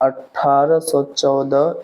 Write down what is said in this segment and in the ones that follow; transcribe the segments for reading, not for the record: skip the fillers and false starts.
1814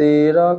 13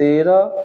13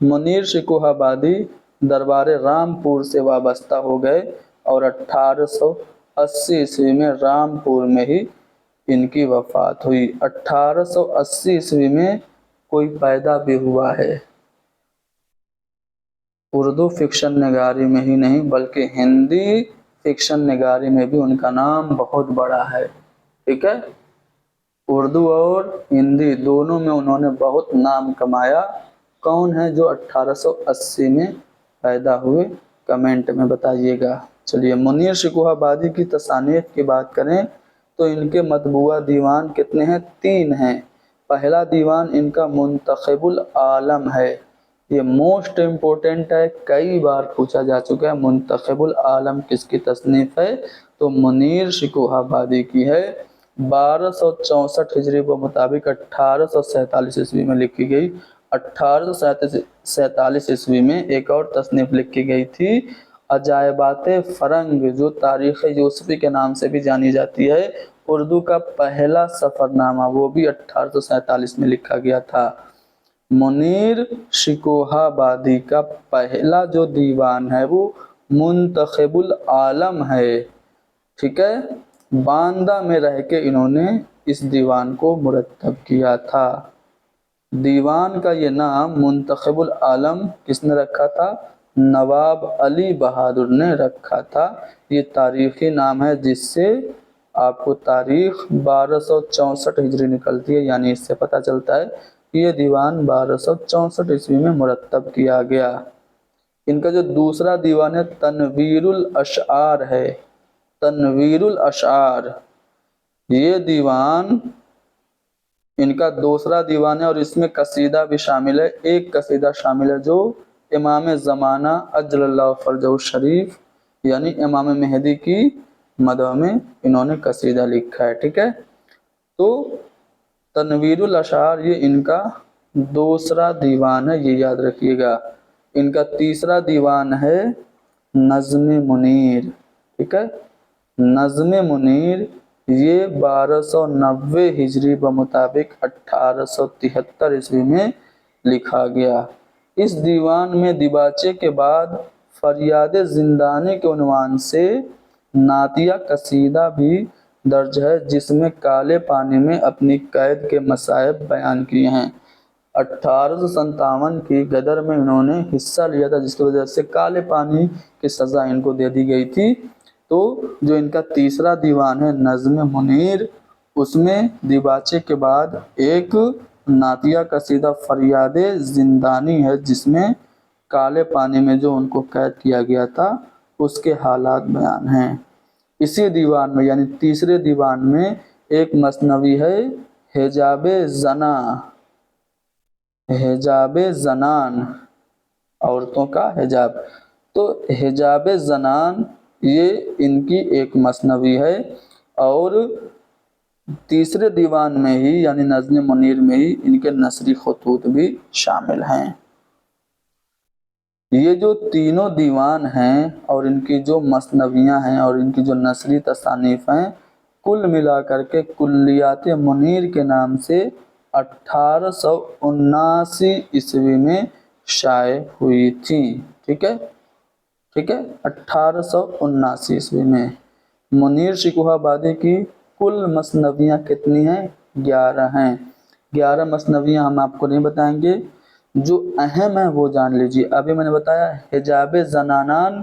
منیر شکوہآبادی دربار رامپور سے وابستہ ہو گئے اور 1880 میں رامپور میں ہی ان کی وفات ہوئی۔ 1880 میں کوئی پیدا بھی ہوا ہے۔ اردو فکشن نگاری میں ہی نہیں بلکہ ہندی فکشن نگاری میں بھی ان کا نام بہت بڑا ہے، ٹھیک ہے۔ اردو اور ہندی دونوں میں انہوں نے بہت نام کمایا۔ کون ہے جو 1880 میں پیدا ہوئے؟ کمنٹ میں بتائیے گا۔ چلیے، منیر شکوہآبادی کی تصانیف کی بات کریں تو ان کے مطبوعہ دیوان کتنے ہیں؟ 3 ہیں۔ پہلا دیوان ان کا منتخب العالم ہے، یہ موسٹ امپورٹنٹ ہے، کئی بار پوچھا جا چکا ہے۔ منتخب العالم کس کی تصنیف ہے؟ تو منیر شکوہآبادی کی ہے۔ 1264 ہجری کے مطابق 1847 عیسوی میں لکھی گئی۔ 1847 عیسوی میں ایک اور تصنیف لکھی گئی تھی، عجائبات فرنگ، جو تاریخ یوسفی کے نام سے بھی جانی جاتی ہے۔ اردو کا پہلا سفر نامہ، وہ بھی 1847 میں لکھا گیا تھا۔ منیر شکوہآبادی کا پہلا جو دیوان ہے وہ منتخب العالم ہے، ٹھیک ہے۔ باندہ میں رہ کے انہوں نے اس دیوان کو مرتب کیا تھا۔ دیوان کا یہ نام منتخب العالم کس نے رکھا تھا؟ نواب علی بہادر نے رکھا تھا۔ یہ تاریخی نام ہے جس سے آپ کو تاریخ 1264 ہجری نکلتی ہے، یعنی اس سے پتہ چلتا ہے کہ یہ دیوان 1264 عیسوی میں مرتب کیا گیا۔ ان کا جو دوسرا دیوان ہے تنویر الاشعار ہے، تنویر الاشعار، یہ دیوان ان کا دوسرا دیوان ہے اور اس میں قصیدہ بھی شامل ہے۔ ایک قصیدہ شامل ہے جو امام زمانہ اجل اللہ فرجہ الشریف یعنی امام مہدی کی مدح میں انہوں نے قصیدہ لکھا ہے، ٹھیک ہے۔ تو تنویر الاشعار یہ ان کا دوسرا دیوان ہے، یہ یاد رکھیے گا۔ ان کا تیسرا دیوان ہے نظم منیر، ٹھیک ہے۔ نظم منیر یہ 1290 ہجری بمطابق 1873 عیسوی میں لکھا گیا۔ اس دیوان میں دیباچے کے بعد فریاد زندانی کے عنوان سے نعتیہ قصیدہ بھی درج ہے، جس میں کالے پانی میں اپنی قید کے مصائب بیان کیے ہیں۔ 1857 کی غدر میں انہوں نے حصہ لیا تھا، جس کی وجہ سے کالے پانی کی سزا ان کو دے دی گئی تھی۔ تو جو ان کا تیسرا دیوان ہے نظم منیر، اس میں دیباچے کے بعد ایک نعتیہ قصیدہ فریاد زندانی ہے، جس میں کالے پانی میں جو ان کو قید کیا گیا تھا اس کے حالات بیان ہیں۔ اسی دیوان میں یعنی تیسرے دیوان میں ایک مثنوی ہے حجاب زناں، حجاب زنان، عورتوں کا حجاب۔ تو حجاب زنان یہ ان کی ایک مثنوی ہے اور تیسرے دیوان میں ہی یعنی نظم منیر میں ہی ان کے نثری خطوط بھی شامل ہیں۔ یہ جو تینوں دیوان ہیں اور ان کی جو مثنویاں ہیں اور ان کی جو نثری تصانیف ہیں، کل ملا کر کے کلیات منیر کے نام سے 1879 عیسوی میں شائع ہوئی تھی، ٹھیک ہے، ٹھیک ہے، 1879 عیسوی میں۔ منیر شکوہآبادی کی کل مثنویاں کتنی ہیں؟ 11 ہیں۔ 11 مثنویاں ہم آپ کو نہیں بتائیں گے، جو اہم ہیں وہ جان لیجیے۔ ابھی میں نے بتایا حجاب زنانان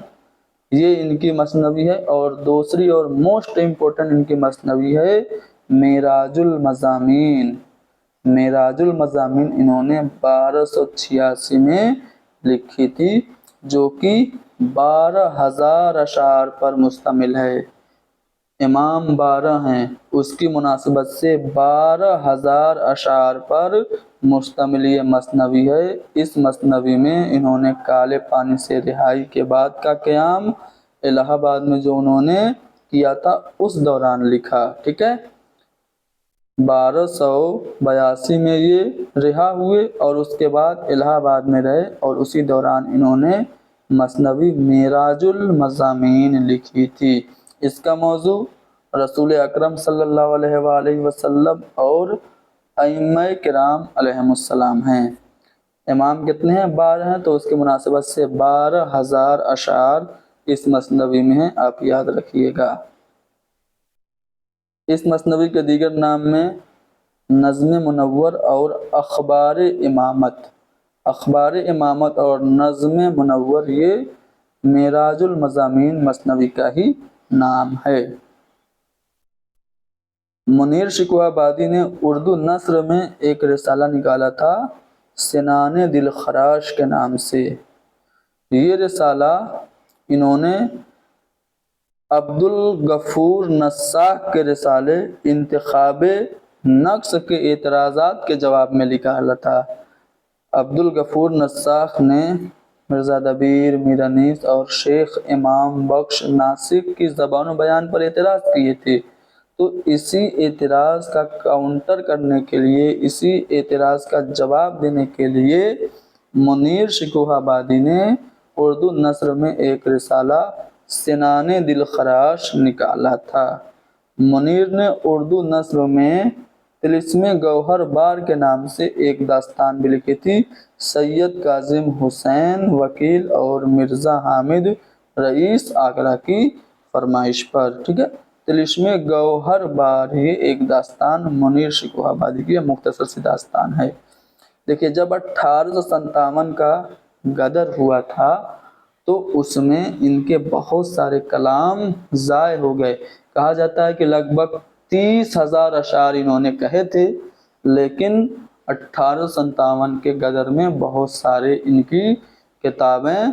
یہ ان کی مثنوی ہے، اور دوسری اور موسٹ امپورٹنٹ ان کی مثنوی ہے معراج المضامین۔ معراج المضامین انہوں نے 1286 میں لکھی تھی، جو کہ 12,000 اشعار پر مشتمل ہے۔ امام 12 ہیں، اس کی مناسبت سے 12,000 اشعار پر مشتمل یہ مثنوی ہے۔ اس مثنوی میں انہوں نے کالے پانی سے رہائی کے بعد کا قیام الہ آباد میں جو انہوں نے کیا تھا اس دوران لکھا، ٹھیک ہے۔ 1282 میں یہ رہا ہوئے اور اس کے بعد الہ آباد میں رہے اور اسی دوران انہوں نے مثنوی معراج المضامین لکھی تھی۔ اس کا موضوع رسول اکرم صلی اللہ علیہ وآلہ وسلم اور ائمہ کرام علیہم السلام ہیں۔ امام کتنے ہیں؟ 12 ہیں، تو اس کی مناسبت سے 12,000 اشعار اس مثنوی میں ہیں، آپ یاد رکھیے گا۔ اس مثنوی کے دیگر نام میں نظم منور اور اخبار امامت، اخبار امامت اور نظم منور یہ معراج المضامین مثنوی کا ہی نام ہے۔ منیر شکوہ آبادی نے اردو نثر میں ایک رسالہ نکالا تھا سنان دل خراش کے نام سے۔ یہ رسالہ انہوں نے عبدالغفور نساخ کے رسالے انتخاب نقص کے اعتراضات کے جواب میں نکالا تھا۔ عبدالغفور نساخ نے مرزا دبیر، میر انیس اور شیخ امام بخش ناسک کی زبان و بیان پر اعتراض کیے تھے، تو اسی اعتراض کا کاؤنٹر کرنے کے لیے، اسی اعتراض کا جواب دینے کے لیے منیر شکوہ آبادی نے اردو نثر میں ایک رسالہ سنان دل خراش نکالا تھا۔ منیر نے اردو نثر میں طلسم گوہر بار کے نام سے ایک داستان بھی لکھی تھی، سید کاظم حسین وکیل اور مرزا حامد رئیس آگرہ کی فرمائش پر۔ ٹھیک ہے، طلسم گوہر بار یہ ایک داستان منیر شکوہ آبادی کی مختصر سی داستان ہے۔ دیکھیے، جب 1857 کا غدر ہوا تھا تو اس میں ان کے بہت سارے کلام ضائع ہو گئے۔ کہا جاتا ہے کہ لگ بھگ 30,000 اشعار انہوں نے کہے تھے، لیکن 1857 کے غدر میں بہت سارے ان کی کتابیں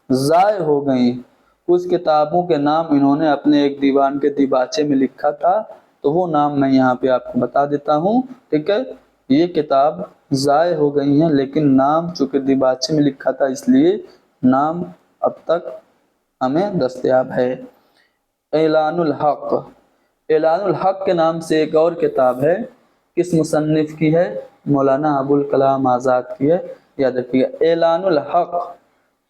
ضائع ہو گئیں۔ کچھ کتابوں کے نام انہوں نے اپنے ایک دیوان کے دیباچے میں لکھا تھا، تو وہ نام میں یہاں پہ آپ کو بتا دیتا ہوں۔ ٹھیک ہے، یہ کتاب ضائع ہو گئی ہیں، لیکن نام چونکہ دیباچے میں لکھا تھا اس لیے نام اب تک ہمیں دستیاب ہے۔ اعلان الحق، اعلان الحق کے نام سے ایک اور کتاب ہے، کس مصنف کی ہے؟ مولانا ابوالکلام آزاد کی ہے، یاد رکھیے گا۔ اعلان الحق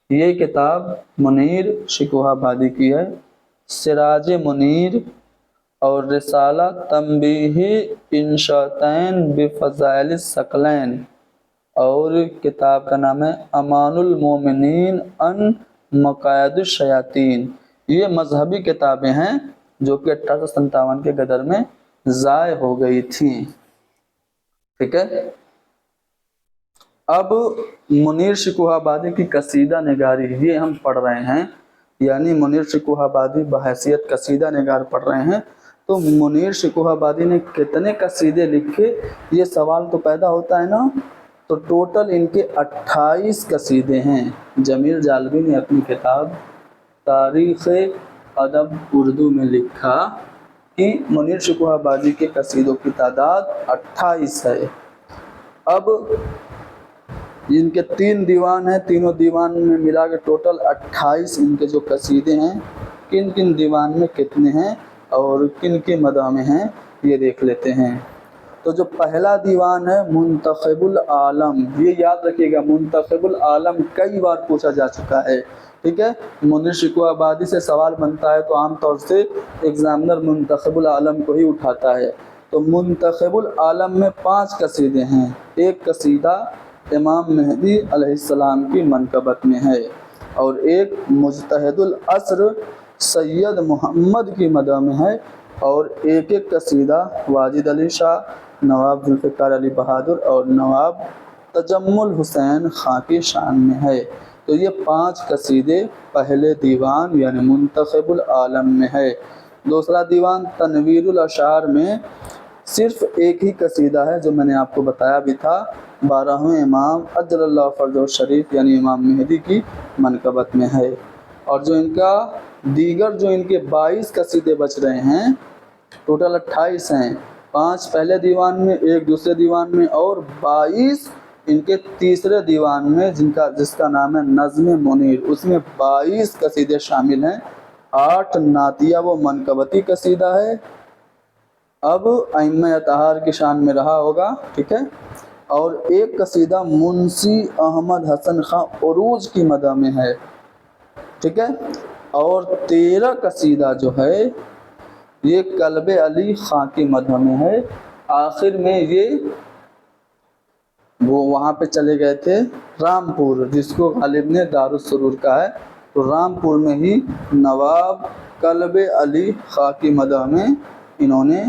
یہ کتاب منیر شکوہ آبادی کی ہے۔ سراج منیر اور رسالہ تنبیہ انشاتین بفضائل الثقلین، اور کتاب کا نام ہے امان المومنین عن مقاید الشیاطین۔ یہ مذہبی کتابیں ہیں جو کہ 1857 کے غدر میں ضائع ہو گئی تھیں۔ ٹھیک ہے، اب منیر شکوہ آبادی کی قصیدہ نگاری یہ ہم پڑھ رہے ہیں، یعنی منیر شکوہ آبادی بحیثیت قصیدہ نگار پڑھ رہے ہیں، تو منیر شکوہ آبادی نے کتنے قصیدے لکھے یہ سوال تو پیدا ہوتا ہے نا۔ تو ٹوٹل ان کے 28 قصیدے ہیں۔ جمیل جالبی نے اپنی کتاب تاریخ ادب اردو میں لکھا کہ منیر شکوہ آبادی کے قصیدوں کی تعداد 28 ہے۔ اب ان کے 3 دیوان ہیں، تینوں دیوان میں ملا کے ٹوٹل 28 ان کے جو قصیدے ہیں، کن کن دیوان میں کتنے ہیں اور کن کی مدح میں ہیں یہ دیکھ لیتے ہیں۔ تو جو پہلا دیوان ہے منتخب العالم، یہ یاد رکھیے گا، منتخب العالم کئی بار پوچھا جا چکا ہے۔ ٹھیک ہے، منیر شکوہ آبادی سے سوال بنتا ہے تو عام طور سے ایگزامنر منتخب العالم کو ہی اٹھاتا ہے۔ تو منتخب العالم میں 5 قصیدے ہیں۔ ایک قصیدہ امام مہدی علیہ السلام کی منقبت میں ہے، اور ایک مجتہد العصر سید محمد کی مدح میں ہے، اور ایک قصیدہ واجد علی شاہ، نواب ذوالفقار علی بہادر اور نواب تجمل حسین خاں کی شان میں ہے۔ تو یہ 5 قصیدے پہلے دیوان یعنی منتخب العالم میں ہے۔ دوسرا دیوان تنویر الاشعار میں صرف ایک ہی قصیدہ ہے جو میں نے آپ کو بتایا بھی تھا، 12ویں امام اجل اللہ فرجہ شریف یعنی امام مہدی کی منقبت میں ہے۔ اور جو ان کا دیگر جو ان کے 22 قصیدے بچ رہے ہیں، ٹوٹل 28 ہیں، 5 پہلے دیوان میں، ایک دوسرے دیوان میں، اور 22 ان کے تیسرے دیوان میں جس کا نام ہے نظم منیر، اس میں 22 قصیدے شامل ہیں۔ 8 نعتیہ و منقبتی قصیدہ ہے، اب ائمہ اطہار کی شان میں رہا ہوگا، ٹھیک ہے، اور ایک قصیدہ منشی احمد حسن خاں عروج کی مدح میں ہے، ٹھیک ہے، اور 13 قصیدہ جو ہے یہ کلب علی خاں کی مدح میں ہے۔ آخر میں یہ وہ وہاں پہ چلے گئے تھے رامپور، جس کو غالب نے دارالسرور کہا ہے، تو رامپور میں ہی نواب کلب علی خاں کی مدح میں انہوں نے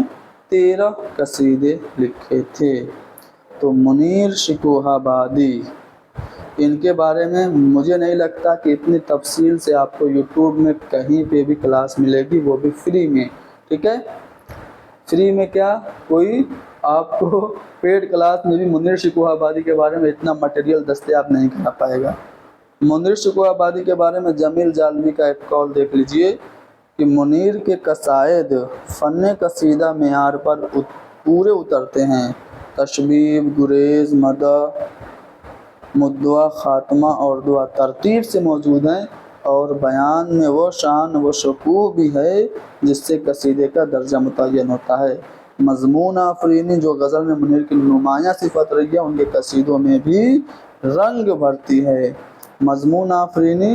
13 قصیدے لکھے تھے۔ تو منیر شکوہ آبادی، ان کے بارے میں مجھے نہیں لگتا کہ اتنی تفصیل سے آپ کو یوٹیوب میں کہیں پہ بھی کلاس ملے گی، وہ بھی فری میں، ٹھیک ہے؟ فری میں کیا، کوئی آپ کو پیڈ کلاس میں بھی منیر شکوہ آبادی کے بارے میں اتنا مٹیریل دستیاب نہیں کرا پائے گا۔ منیر شکوہ آبادی کے بارے میں جمیل جالمی کا ایک قول دیکھ لیجئے کہ منیر کے قصائد فن قصیدہ معیار پر پورے اترتے ہیں، تشبیب، گریز، مدح، مدعا، خاتمہ اور دعا ترتیب سے موجود ہیں، اور بیان میں وہ شان و شکوہ بھی ہے جس سے قصیدے کا درجہ متعین ہوتا ہے۔ مضمون آفرینی جو غزل میں منیر کی نمایاں صفت رہی ہے، ان کے قصیدوں میں بھی رنگ بھرتی ہے۔ مضمون آفرینی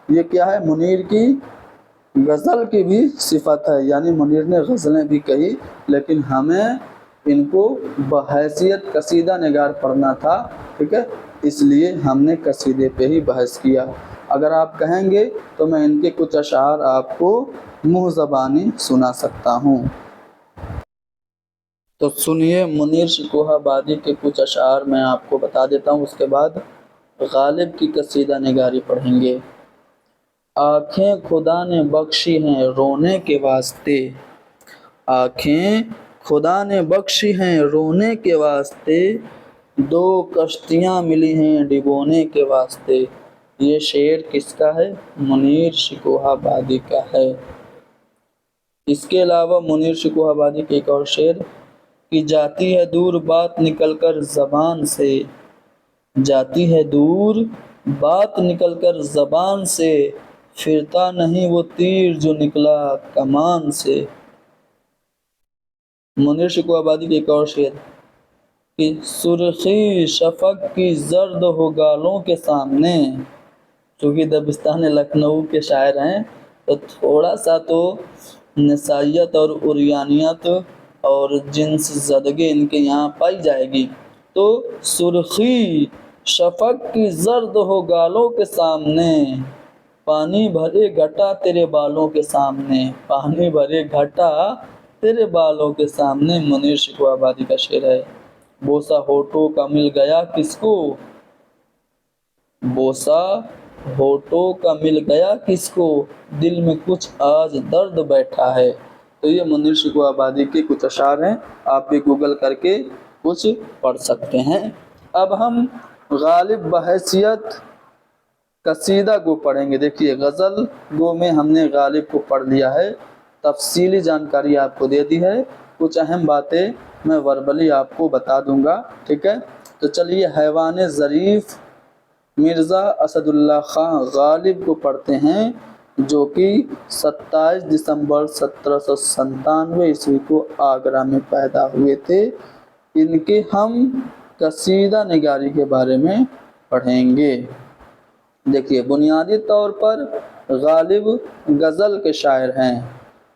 یہ کیا ہے؟ منیر کی غزل کی بھی صفت ہے، یعنی منیر نے غزلیں بھی کہی، لیکن ہمیں ان کو بحیثیت قصیدہ نگار پڑھنا تھا، ٹھیک ہے؟ اس لیے ہم نے قصیدے پہ ہی بحث کیا۔ اگر آپ کہیں گے تو میں ان کے کچھ اشعار آپ کو منہ زبانی سنا سکتا ہوں۔ تو سنیے منیر شکوہ آبادی کے کچھ اشعار میں آپ کو بتا دیتا ہوں، اس کے بعد غالب کی قصیدہ نگاری پڑھیں گے۔ آنکھیں خدا نے بخشی ہیں رونے کے واسطے، آنکھیں خدا نے بخشی ہیں رونے کے واسطے، دو کشتیاں ملی ہیں ڈبونے کے واسطے۔ یہ شعر کس کا ہے؟ منیر شکوہ آبادی کا ہے۔ اس کے علاوہ منیر شکوہ آبادی کے ایک اور شعر کہ جاتی ہے دور بات نکل کر زبان سے، جاتی ہے دور بات نکل کر زبان سے، پھرتا نہیں وہ تیر جو نکلا کمان سے۔ منیر شکوہ آبادی کے ایک اور شعر کہ سرخی شفق کی زرد ہو گالوں کے سامنے، چونکہ دبستان لکھنؤ کے شاعر ہیں تو تھوڑا سا تو نسائیت اور عریانیت اور جنس زدگی ان کے یہاں پائی جائے گی۔ تو سرخی شفق کی زرد ہو گالوں کے سامنے، پانی بھرے گھٹا تیرے بالوں کے سامنے، پانی بھرے گھٹا تیرے بالوں کے سامنے۔ منیر شکوہ آبادی کا شعر ہے۔ بوسہ ہوٹوں کا مل گیا کس کو، بوسہ ہوٹوں کا مل گیا کس کو، دل میں کچھ آج درد بیٹھا ہے۔ تو یہ منیر شکوہ آبادی کے کچھ اشعار ہیں، آپ بھی گوگل کر کے کچھ پڑھ سکتے ہیں۔ اب ہم غالب بحیثیت قصیدہ گو پڑھیں گے۔ دیکھیے غزل گو میں ہم نے غالب کو پڑھ لیا ہے، تفصیلی جانکاری آپ کو دے دی ہے، کچھ اہم باتیں میں وربلی آپ کو بتا دوں گا، ٹھیک ہے؟ تو چلیے حیوان ظریف مرزا اسد اللہ خاں غالب کو پڑھتے ہیں، جو کہ 27 دسمبر 1797 عیسوی کو آگرہ میں پیدا ہوئے تھے۔ ان کے ہم قصیدہ نگاری کے بارے میں پڑھیں گے۔ دیکھیے بنیادی طور پر غالب غزل کے شاعر ہیں،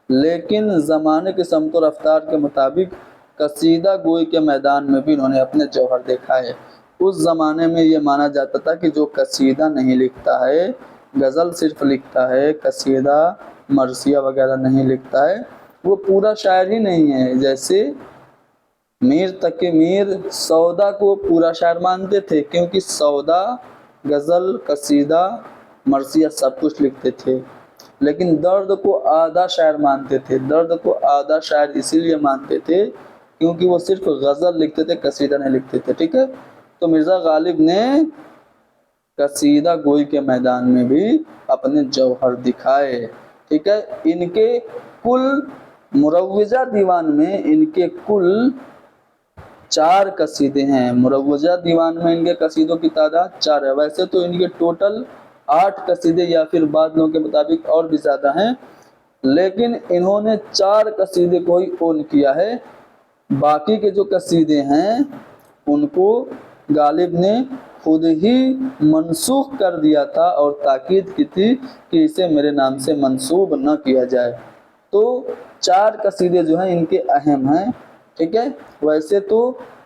لیکن زمانے کی سمت و رفتار کے مطابق قصیدہ گوئی کے میدان میں بھی انہوں نے اپنے جوہر دکھا ہے۔ اس زمانے میں یہ مانا جاتا تھا کہ جو قصیدہ نہیں لکھتا ہے، غزل صرف لکھتا ہے، قصیدہ مرثیہ وغیرہ نہیں لکھتا ہے، وہ پورا شاعر ہی نہیں ہے۔ جیسے میر تقی میر سودا کو پورا شاعر مانتے تھے، کیونکہ سودا غزل، قصیدہ، مرثیہ سب کچھ لکھتے تھے، لیکن درد کو آدھا شاعر مانتے تھے۔ درد کو آدھا شاعر اسی لیے مانتے تھے کیونکہ وہ صرف غزل لکھتے تھے، قصیدہ نہیں لکھتے تھے، ٹھیک ہے؟ تو مرزا غالب نے قصیدہ گوئی کے میدان میں بھی اپنے جوہر دکھائے، ٹھیک ہے؟ ان کے کل مروجہ دیوان میں ان کے کل 4 قصیدے ہیں۔ مروجہ دیوان میں ان کے قصیدوں کی تعداد 4 ہے۔ ویسے تو ان کے ٹوٹل 8 قصیدے یا پھر بعض لوگوں کے مطابق اور بھی زیادہ ہیں، لیکن انہوں نے 4 قصیدے کو ہی اون کیا ہے۔ باقی کے جو قصیدے ہیں ان کو غالب نے خود ہی منسوخ کر دیا تھا اور تاکید کی تھی کہ اسے میرے نام سے منسوب نہ کیا جائے۔ تو 4 قصیدے جو ہیں ان کے اہم ہیں، ٹھیک ہے؟ ویسے تو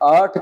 8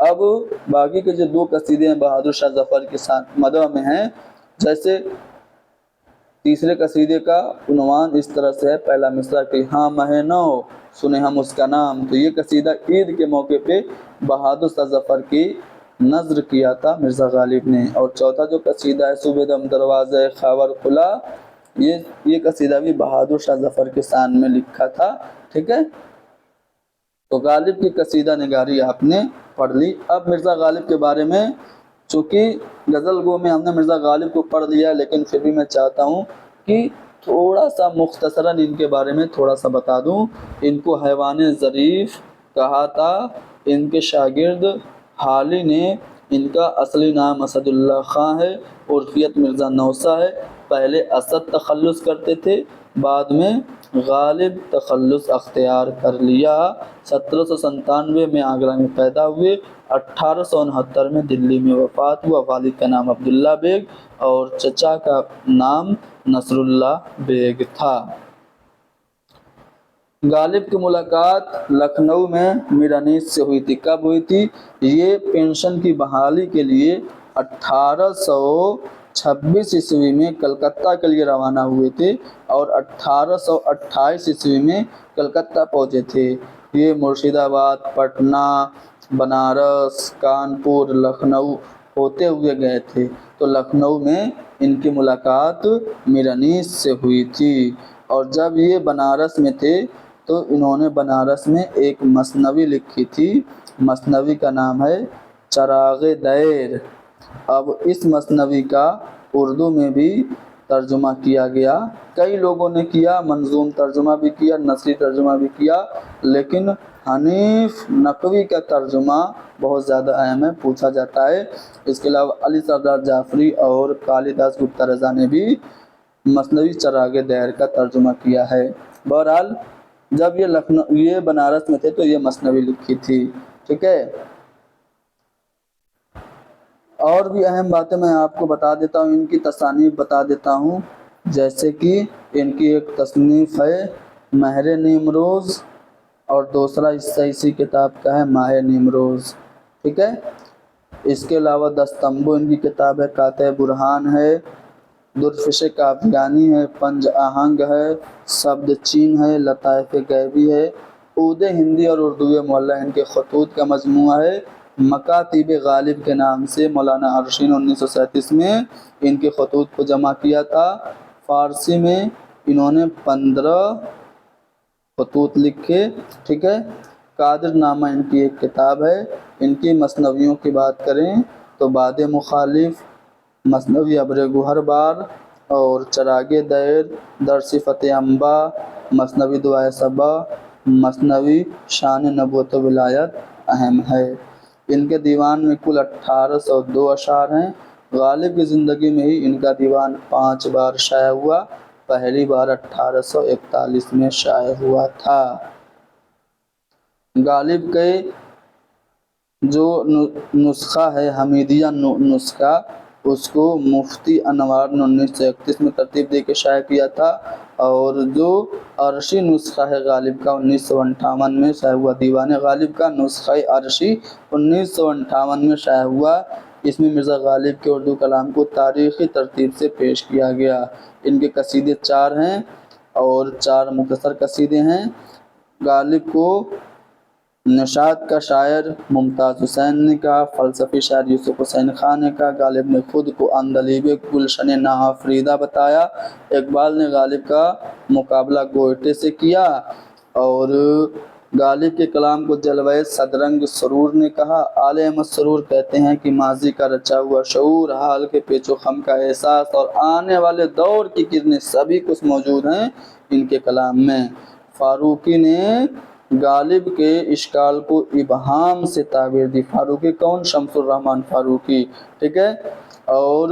اب باقی کے جو دو قصیدے ہیں بہادر شاہ ظفر کے ساتھ مدح میں ہیں، جیسے تیسرے قصیدے کا عنوان اس طرح سے ہے، پہلا مصرع کہ ہاں مہ نو سنے ہم اس کا نام، تو یہ قصیدہ عید کے موقع پہ بہادر شاہ ظفر کی نظر کیا تھا مرزا غالب نے۔ اور چوتھا جو قصیدہ ہے صبح دم دروازہ خاور کھلا، یہ قصیدہ بھی بہادر شاہ ظفر کے شان میں لکھا تھا، ٹھیک ہے۔ تو غالب کی قصیدہ نگاری آپ نے پڑھ لی۔ اب مرزا غالب کے بارے میں، چونکہ غزل گو میں ہم نے مرزا غالب کو پڑھ لیا، لیکن پھر بھی میں چاہتا ہوں کہ تھوڑا سا مختصراً ان کے بارے میں تھوڑا سا بتا دوں۔ ان کو حیوان ظریف کہا تھا۔ ان کے شاگرد حالی نے، ان کا اصلی نام اسد اللہ خان ہے، عرفیت مرزا نوسہ ہے۔ پہلے اسد تخلص کرتے تھے، بعد میں غالب تخلص اختیار کر لیا۔ 1797 میں آگرہ میں پیدا ہوئے، 1869 میں دلی میں وفات ہوا۔ والد کا نام عبداللہ بیگ اور چچا کا نام نصر اللہ بیگ تھا۔ غالب کی ملاقات لکھنؤ میں میر انیس سے ہوئی تھی۔ کب ہوئی تھی؟ یہ پینشن کی بحالی کے لیے 1826 عیسوی میں کلکتہ کے لیے روانہ ہوئے تھے اور 1828 عیسوی میں کلکتہ پہنچے تھے۔ یہ مرشد آباد، پٹنہ، بنارس، کانپور، لکھنؤ ہوتے ہوئے گئے تھے۔ تو لکھنؤ میں ان کی ملاقات میر انیس سے ہوئی تھی، اور جب یہ بنارس میں تھے تو انہوں نے بنارس میں ایک مثنوی لکھی تھی۔ مثنوی کا نام ہے چراغ دیر۔ اب اس مثنوی کا اردو میں بھی ترجمہ کیا گیا، کئی لوگوں نے کیا، منظوم ترجمہ بھی کیا، نثری ترجمہ بھی کیا، لیکن حنیف نقوی کا ترجمہ بہت زیادہ اہم ہے، پوچھا جاتا ہے۔ اس کے علاوہ علی سردار جعفری اور کالی داس گپتا رضا نے بھی مثنوی چراغ دیر کا ترجمہ کیا ہے۔ بہرحال جب یہ بنارس میں تھے تو یہ مثنوی لکھی تھی، ٹھیک ہے۔ اور بھی اہم باتیں میں آپ کو بتا دیتا ہوں، ان کی تصانیف بتا دیتا ہوں، جیسے کہ ان کی ایک تصنیف ہے مہر نیمروز، اور دوسرا حصہ اسی کتاب کا ہے ماہ نیمروز، ٹھیک ہے۔ اس کے علاوہ دستمبو ان کی کتاب ہے، قاطع برہان ہے، درفش کافیانی ہے، پنج آہنگ ہے، شبد چین ہے، لطائف غیبی ہے، عود ہندی اور اردو معلی ان کے خطوط کا مجموعہ ہے۔ مکاتیب غالب کے نام سے مولانا عرشی نے 1937 میں ان کے خطوط کو جمع کیا تھا۔ فارسی میں انہوں نے 15 خطوط لکھے، ٹھیک ہے۔ قادر نامہ ان کی ایک کتاب ہے۔ ان کی مثنویوں کی بات کریں تو باد مخالف، مثنوی ابر گوہر بار اور چراغ دیر، درس فتح انبا، مثنوی دعائے صبا، مثنوی شان نبوت و ولایت اہم ہے۔ ان کے دیوان میں کل 1802 اشعار ہیں۔ غالب کی زندگی میں ہی ان کا دیوان 5 بار شائع ہوا، پہلی بار 1841 میں شائع ہوا تھا۔ غالب کے جو نسخہ ہے حمیدیہ نسخہ، اس کو مفتی انوار نے 1931 میں ترتیب دے کے شائع کیا تھا، اور جو عرشی نسخہ ہے غالب کا 1958 میں شائع ہوا۔ دیوان غالب کا نسخہ عرشی 1958 میں شائع ہوا۔ اس میں مرزا غالب کے اردو کلام کو تاریخی ترتیب سے پیش کیا گیا۔ ان کے قصیدے 4 ہیں اور 4 مختصر قصیدے ہیں۔ غالب کو نشاط کا شاعر ممتاز حسین نے کہا، فلسفی شاعر یوسف حسین خان نے کہا۔ غالب نے خود کو عندلیب گلشن ناآفریدہ بتایا۔ اقبال نے غالب کا مقابلہ گوئٹے سے کیا، اور غالب کے کلام کو جلوہ صدرنگ سرور نے کہا۔ آل احمد سرور کہتے ہیں کہ ماضی کا رچا ہوا شعور، حال کے پیچ و خم کا احساس اور آنے والے دور کی کرنیں سبھی کچھ موجود ہیں ان کے کلام میں۔ فاروقی نے غالب کے اشکال کو ابہام سے تعبیر دی۔ فاروقی کون؟ شمس الرحمن فاروقی، ٹھیک ہے۔ اور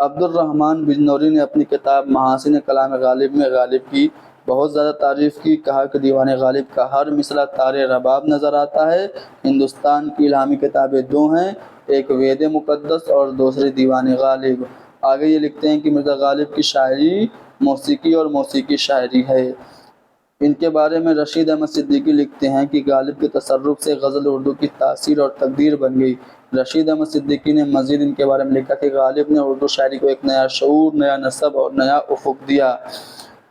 عبد الرحمن بجنوری نے اپنی کتاب محاسن کلام غالب میں غالب کی بہت زیادہ تعریف کی، کہا کہ دیوان غالب کا ہر مصرع تار رباب نظر آتا ہے۔ ہندوستان کی الہامی کتابیں 2 ہیں، ایک وید مقدس اور دوسری دیوان غالب۔ آگے یہ لکھتے ہیں کہ مرزا غالب کی شاعری موسیقی اور موسیقی شاعری ہے۔ ان کے بارے میں رشید احمد صدیقی لکھتے ہیں کہ غالب کے تصرف سے غزل اردو کی تاثیر اور تقدیر بن گئی۔ رشید احمد صدیقی نے مزید ان کے بارے میں لکھا کہ غالب نے اردو شاعری کو ایک نیا شعور، نیا نسب اور نیا افق دیا۔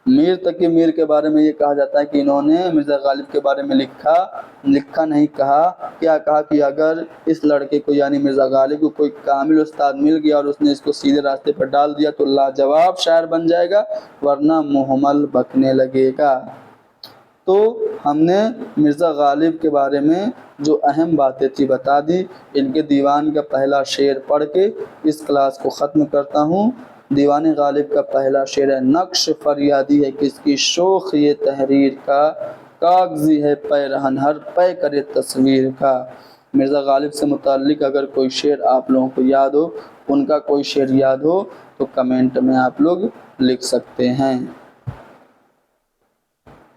میر تقی میر کے بارے میں یہ کہا جاتا ہے کہ انہوں نے مرزا غالب کے بارے میں لکھا نہیں کہا کہ اگر اس لڑکے کو یعنی مرزا غالب کو کوئی کامل استاد مل گیا اور اس نے اس کو سیدھے راستے پر ڈال دیا تو لاجواب شاعر بن جائے گا، ورنہ محمل بکنے لگے گا۔ تو ہم نے مرزا غالب کے بارے میں جو اہم باتیں تھی بتا دی۔ ان کے دیوان کا پہلا شعر پڑھ کے اس کلاس کو ختم کرتا ہوں۔ دیوان غالب کا پہلا شعر ہے: نقش فریادی ہے کس کی شوخ یہ تحریر کا، کاغذی ہے پیرہن ہر پے کرے تصویر کا۔ مرزا غالب سے متعلق اگر کوئی شعر آپ لوگوں کو یاد ہو، ان کا کوئی شعر یاد ہو تو کمنٹ میں آپ لوگ لکھ سکتے ہیں۔